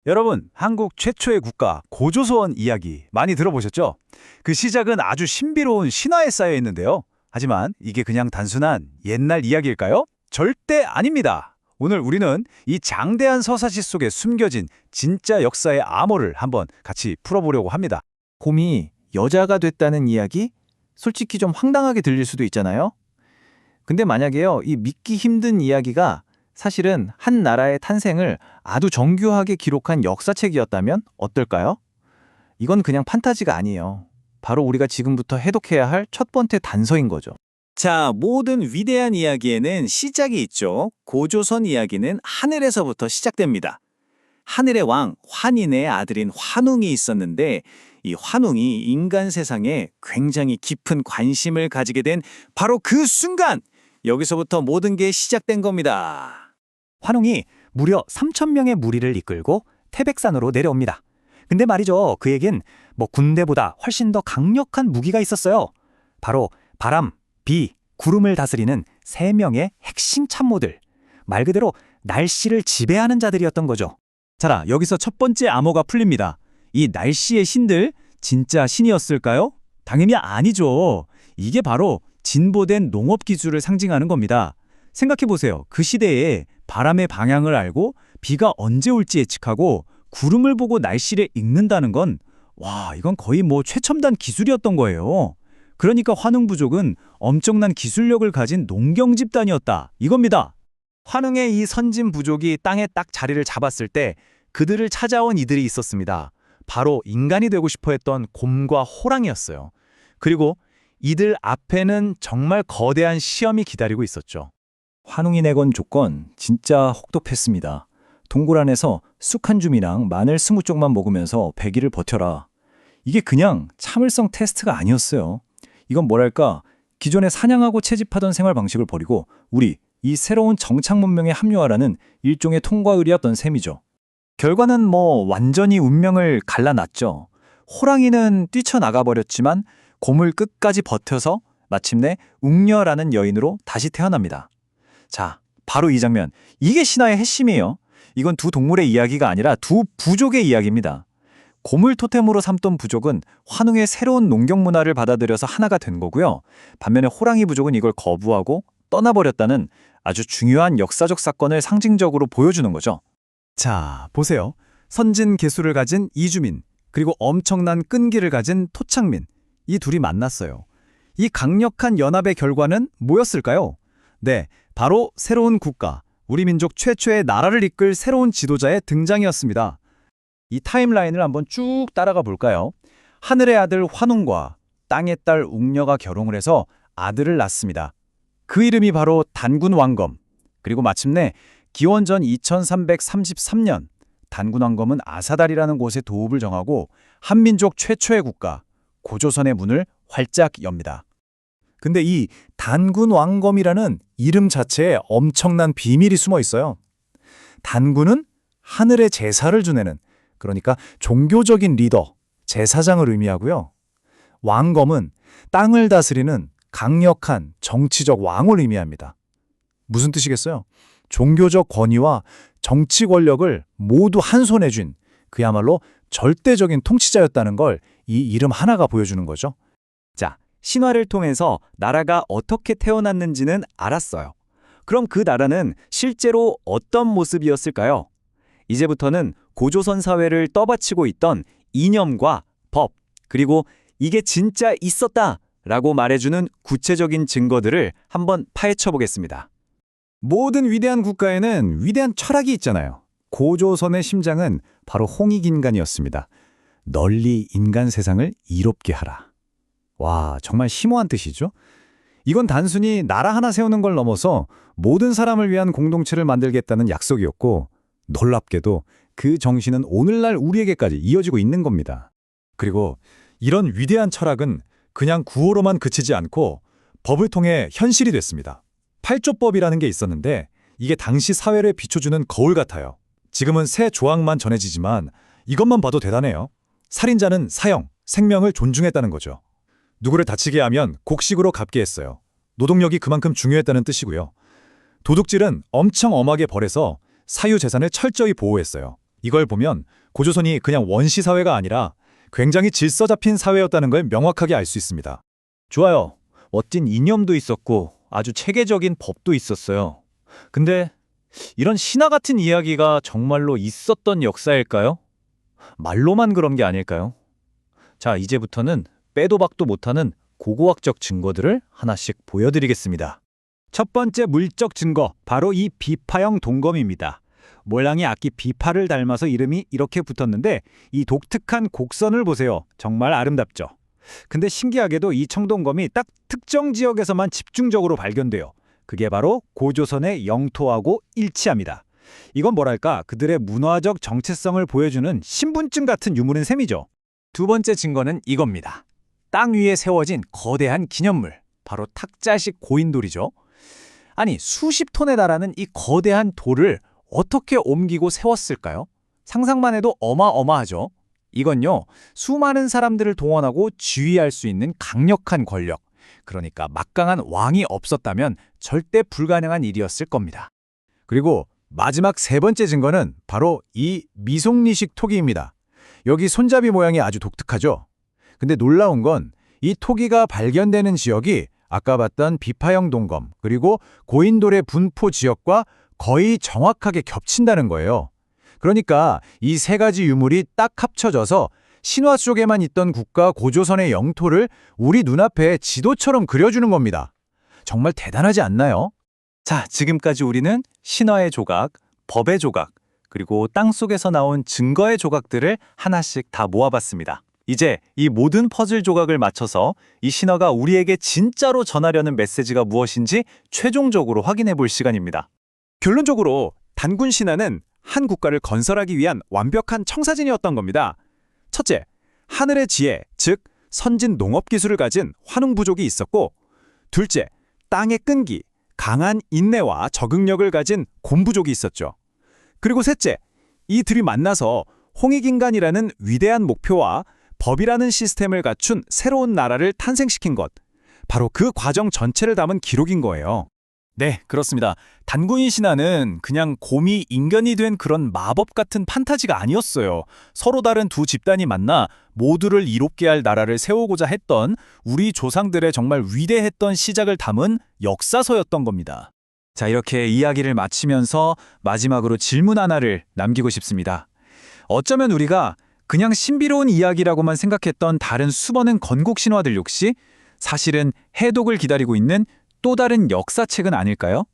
여러분, 한국 최초의 국가 고조선 이야기 많이 들어보셨죠? 그 시작은 아주 신비로운 신화에 쌓여 있는데요. 하지만 이게 그냥 단순한 옛날 이야기일까요? 절대 아닙니다. 오늘 우리는 이 장대한 서사시 속에 숨겨진 진짜 역사의 암호를 한번 같이 풀어보려고 합니다. 곰이 여자가 됐다는 이야기? 솔직히 좀 황당하게 들릴 수도 있잖아요. 근데 만약에요, 이 믿기 힘든 이야기가 사실은 한 나라의 탄생을 아주 정교하게 기록한 역사책이었다면 어떨까요? 이건 그냥 판타지가 아니에요. 바로 우리가 지금부터 해독해야 할 첫 번째 단서인 거죠. 자, 모든 위대한 이야기에는 시작이 있죠. 고조선 이야기는 하늘에서부터 시작됩니다. 하늘의 왕 환인의 아들인 환웅이 있었는데 이 환웅이 인간 세상에 굉장히 깊은 관심을 가지게 된 바로 그 순간! 여기서부터 모든 게 시작된 겁니다. 환웅이 무려 3,000명의 무리를 이끌고 태백산으로 내려옵니다. 근데 말이죠, 그에겐 군대보다 훨씬 더 강력한 무기가 있었어요. 바로 바람, 비, 구름을 다스리는 3명의 핵심 참모들. 말 그대로 날씨를 지배하는 자들이었던 거죠. 자, 여기서 첫 번째 암호가 풀립니다. 이 날씨의 신들, 진짜 신이었을까요? 당연히 아니죠. 이게 바로 진보된 농업 기술을 상징하는 겁니다. 생각해보세요. 그 시대에 바람의 방향을 알고 비가 언제 올지 예측하고 구름을 보고 날씨를 읽는다는 건 이건 거의 최첨단 기술이었던 거예요. 그러니까 환웅 부족은 엄청난 기술력을 가진 농경 집단이었다. 이겁니다. 환웅의 이 선진 부족이 땅에 딱 자리를 잡았을 때 그들을 찾아온 이들이 있었습니다. 바로 인간이 되고 싶어 했던 곰과 호랑이였어요. 그리고 이들 앞에는 정말 거대한 시험이 기다리고 있었죠. 환웅이 내건 조건 진짜 혹독했습니다. 동굴 안에서 쑥 한 줌이랑 마늘 20쪽만 먹으면서 100일을 버텨라. 이게 그냥 참을성 테스트가 아니었어요. 이건 뭐랄까, 기존에 사냥하고 채집하던 생활 방식을 버리고 우리 이 새로운 정착 문명에 합류하라는 일종의 통과 의례였던 셈이죠. 결과는 완전히 운명을 갈라놨죠. 호랑이는 뛰쳐나가 버렸지만 곰을 끝까지 버텨서 마침내 웅녀라는 여인으로 다시 태어납니다. 자, 바로 이 장면. 이게 신화의 핵심이에요. 이건 두 동물의 이야기가 아니라 두 부족의 이야기입니다. 곰을 토템으로 삼던 부족은 환웅의 새로운 농경 문화를 받아들여서 하나가 된 거고요. 반면에 호랑이 부족은 이걸 거부하고 떠나버렸다는 아주 중요한 역사적 사건을 상징적으로 보여주는 거죠. 자, 보세요. 선진 개수를 가진 이주민, 그리고 엄청난 끈기를 가진 토착민. 이 둘이 만났어요. 이 강력한 연합의 결과는 뭐였을까요? 네, 바로 새로운 국가, 우리 민족 최초의 나라를 이끌 새로운 지도자의 등장이었습니다. 이 타임라인을 한번 쭉 따라가 볼까요? 하늘의 아들 환웅과 땅의 딸 웅녀가 결혼을 해서 아들을 낳습니다. 그 이름이 바로 단군 왕검. 그리고 마침내 기원전 2333년 단군 왕검은 아사달이라는 곳에 도읍을 정하고 한민족 최초의 국가, 고조선의 문을 활짝 엽니다. 근데 이 단군 왕검이라는 이름 자체에 엄청난 비밀이 숨어 있어요. 단군은 하늘의 제사를 지내는, 그러니까 종교적인 리더, 제사장을 의미하고요. 왕검은 땅을 다스리는 강력한 정치적 왕을 의미합니다. 무슨 뜻이겠어요? 종교적 권위와 정치 권력을 모두 한 손에 쥔 그야말로 절대적인 통치자였다는 걸 이 이름 하나가 보여주는 거죠. 자, 신화를 통해서 나라가 어떻게 태어났는지는 알았어요. 그럼 그 나라는 실제로 어떤 모습이었을까요? 이제부터는 고조선 사회를 떠받치고 있던 이념과 법, 그리고 이게 진짜 있었다라고 말해주는 구체적인 증거들을 한번 파헤쳐 보겠습니다. 모든 위대한 국가에는 위대한 철학이 있잖아요. 고조선의 심장은 바로 홍익인간이었습니다. 널리 인간 세상을 이롭게 하라. 와, 정말 심오한 뜻이죠? 이건 단순히 나라 하나 세우는 걸 넘어서 모든 사람을 위한 공동체를 만들겠다는 약속이었고, 놀랍게도 그 정신은 오늘날 우리에게까지 이어지고 있는 겁니다. 그리고 이런 위대한 철학은 그냥 구호로만 그치지 않고 법을 통해 현실이 됐습니다. 팔조법이라는 게 있었는데 이게 당시 사회를 비춰주는 거울 같아요. 지금은 새 조항만 전해지지만 이것만 봐도 대단해요. 살인자는 사형, 생명을 존중했다는 거죠. 누구를 다치게 하면 곡식으로 갚게 했어요. 노동력이 그만큼 중요했다는 뜻이고요. 도둑질은 엄청 엄하게 벌해서 사유재산을 철저히 보호했어요. 이걸 보면 고조선이 그냥 원시 사회가 아니라 굉장히 질서 잡힌 사회였다는 걸 명확하게 알 수 있습니다. 좋아요. 멋진 이념도 있었고 아주 체계적인 법도 있었어요. 근데 이런 신화 같은 이야기가 정말로 있었던 역사일까요? 말로만 그런 게 아닐까요? 자, 이제부터는 빼도 박도 못하는 고고학적 증거들을 하나씩 보여드리겠습니다. 첫 번째 물적 증거, 바로 이 비파형 동검입니다. 모양이 악기 비파를 닮아서 이름이 이렇게 붙었는데 이 독특한 곡선을 보세요. 정말 아름답죠? 근데 신기하게도 이 청동검이 딱 특정 지역에서만 집중적으로 발견돼요. 그게 바로 고조선의 영토하고 일치합니다. 이건 뭐랄까, 그들의 문화적 정체성을 보여주는 신분증 같은 유물인 셈이죠. 두 번째 증거는 이겁니다. 땅 위에 세워진 거대한 기념물, 바로 탁자식 고인돌이죠. 아니, 수십 톤에 달하는 이 거대한 돌을 어떻게 옮기고 세웠을까요? 상상만 해도 어마어마하죠. 이건요, 수많은 사람들을 동원하고 지휘할 수 있는 강력한 권력, 그러니까 막강한 왕이 없었다면 절대 불가능한 일이었을 겁니다. 그리고 마지막 세 번째 증거는 바로 이 미송리식 토기입니다. 여기 손잡이 모양이 아주 독특하죠? 근데 놀라운 건 이 토기가 발견되는 지역이 아까 봤던 비파형 동검 그리고 고인돌의 분포 지역과 거의 정확하게 겹친다는 거예요. 그러니까 이 세 가지 유물이 딱 합쳐져서 신화 속에만 있던 국가 고조선의 영토를 우리 눈앞에 지도처럼 그려주는 겁니다. 정말 대단하지 않나요? 자, 지금까지 우리는 신화의 조각, 법의 조각, 그리고 땅속에서 나온 증거의 조각들을 하나씩 다 모아봤습니다. 이제 이 모든 퍼즐 조각을 맞춰서 이 신화가 우리에게 진짜로 전하려는 메시지가 무엇인지 최종적으로 확인해 볼 시간입니다. 결론적으로 단군 신화는 한 국가를 건설하기 위한 완벽한 청사진이었던 겁니다. 첫째, 하늘의 지혜, 즉 선진 농업 기술을 가진 환웅 부족이 있었고, 둘째, 땅의 끈기, 강한 인내와 적응력을 가진 곰 부족이 있었죠. 그리고 셋째, 이 둘이 만나서 홍익인간이라는 위대한 목표와 법이라는 시스템을 갖춘 새로운 나라를 탄생시킨 것, 바로 그 과정 전체를 담은 기록인 거예요. 네, 그렇습니다. 단군인 신화는 그냥 곰이 인간이 된 그런 마법 같은 판타지가 아니었어요. 서로 다른 두 집단이 만나 모두를 이롭게 할 나라를 세우고자 했던 우리 조상들의 정말 위대했던 시작을 담은 역사서였던 겁니다. 자, 이렇게 이야기를 마치면서 마지막으로 질문 하나를 남기고 싶습니다. 어쩌면 우리가 그냥 신비로운 이야기라고만 생각했던 다른 수많은 건국 신화들 역시 사실은 해독을 기다리고 있는 또 다른 역사책은 아닐까요?